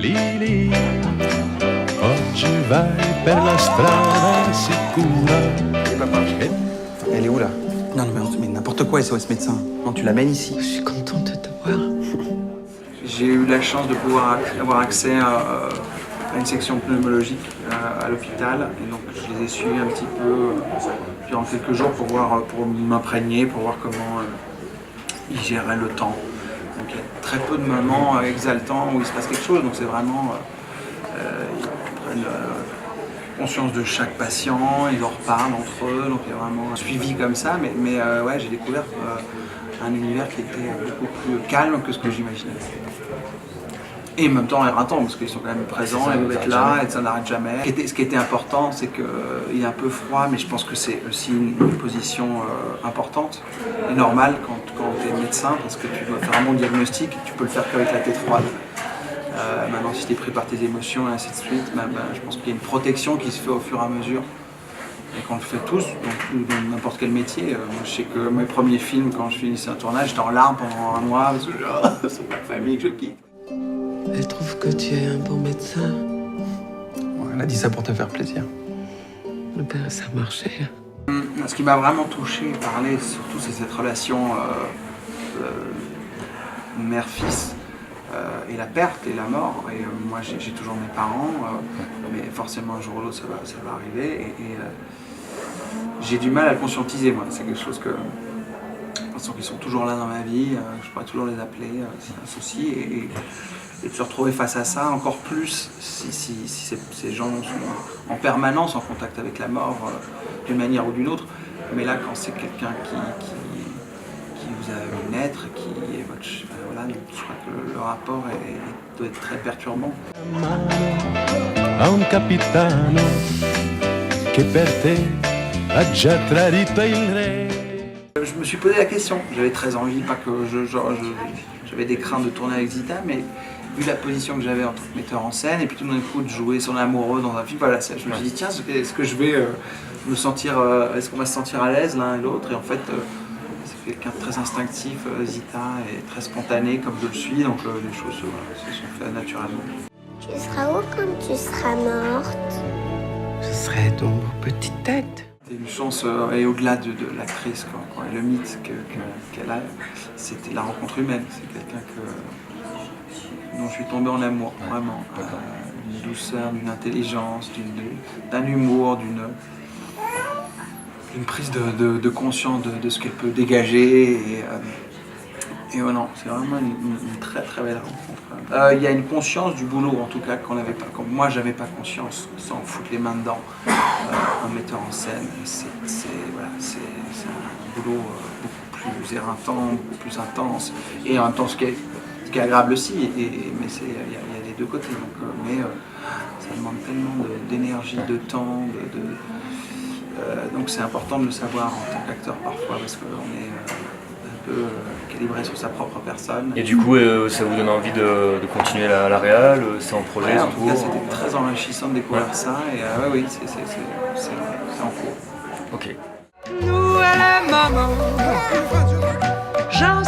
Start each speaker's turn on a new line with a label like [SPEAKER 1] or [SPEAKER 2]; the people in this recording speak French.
[SPEAKER 1] Lili, oggi vai per la strada sicura.
[SPEAKER 2] Et papa, elle est où là? Non, mais n'importe quoi, SOS médecin. Non, tu l'amènes ici.
[SPEAKER 3] Je suis contente de te voir.
[SPEAKER 4] J'ai eu la chance de pouvoir avoir accès à une section pneumologique à l'hôpital. Et donc je les ai suivis un petit peu durant quelques jours pour m'imprégner, pour voir comment ils géraient le temps. Donc il y a très peu de moments exaltants où il se passe quelque chose. Donc c'est vraiment... ils prennent conscience de chaque patient, ils en reparlent entre eux. Donc il y a vraiment un suivi comme ça. Mais ouais, j'ai découvert un univers qui était beaucoup plus calme que ce que j'imaginais. Et en même temps éreintant, parce qu'ils sont quand même présents, ils doivent être là, et ça n'arrête jamais. Ce qui était important, c'est qu'il est un peu froid, mais je pense que c'est aussi une position importante et normale quand tu es médecin, parce que tu dois faire un bon diagnostic, tu peux le faire qu'avec la tête froide. Maintenant, si tu es pris par tes émotions et ainsi de suite, je pense qu'il y a une protection qui se fait au fur et à mesure. Et qu'on le fait tous, dans n'importe quel métier. Moi, je sais que mes premiers films, quand je finissais un tournage, j'étais en larmes pendant un mois, parce que c'est ma famille que je quitte.
[SPEAKER 3] Elle trouve que tu es un bon médecin.
[SPEAKER 2] Ouais, elle a dit ça pour te faire plaisir.
[SPEAKER 3] Ben, ça marchait.
[SPEAKER 4] Ce qui m'a vraiment touché et parlé, surtout, c'est cette relation mère-fils. Et la perte et la mort. Et moi, j'ai toujours mes parents, mais forcément, un jour ou l'autre, ça va arriver. Et j'ai du mal à le conscientiser, moi. C'est quelque chose que... qu'ils sont toujours là dans ma vie, je pourrais toujours les appeler, c'est un souci. Et de se retrouver face à ça, encore plus si ces gens sont en permanence en contact avec la mort d'une manière ou d'une autre. Mais là, quand c'est quelqu'un qui vous a vu naître, qui est votre... Voilà, donc je crois que le rapport doit être très perturbant.
[SPEAKER 1] A un capitano che per te ha già tradito il re.
[SPEAKER 4] Je me suis posé la question, j'avais très envie, pas que j'avais des craintes de tourner avec Zita, mais vu la position que j'avais en tant que metteur en scène, et puis tout d'un coup de jouer son amoureux dans un film, voilà, je me suis dit tiens, est-ce que je vais me sentir, est-ce qu'on va se sentir à l'aise l'un et l'autre, et en fait c'est quelqu'un de très instinctif, Zita, et très spontané comme je le suis, donc les choses se sont faites naturellement.
[SPEAKER 5] Tu seras où quand tu seras morte?
[SPEAKER 3] Je serai dans vos petites têtes.
[SPEAKER 4] C'est une chance, et au-delà de l'actrice, et le mythe qu'elle a, c'était la rencontre humaine. C'est quelqu'un dont je suis tombé en amour, vraiment. D'une douceur, d'une intelligence, d'un humour, d'une prise de conscience de ce qu'elle peut dégager. Et non, c'est vraiment une très très belle rencontre. Il y a une conscience du boulot, en tout cas, qu'on n'avait pas. Comme moi, j'avais pas conscience, sans foutre les mains dedans, en mettant en scène. C'est un boulot beaucoup plus éreintant, beaucoup plus intense, et en même temps ce qui est agréable aussi. Mais il y a les deux côtés. Donc, ça demande tellement d'énergie, de temps, donc c'est important de le savoir en tant qu'acteur parfois, parce qu'on est calibré sur sa propre personne.
[SPEAKER 6] Et du coup, ça vous donne envie de continuer la réal? C'est en projet?
[SPEAKER 4] En tout cas, c'était très enrichissant de découvrir ça, et oui, c'est en cours.
[SPEAKER 6] Ok.
[SPEAKER 3] Nous et maman, j'en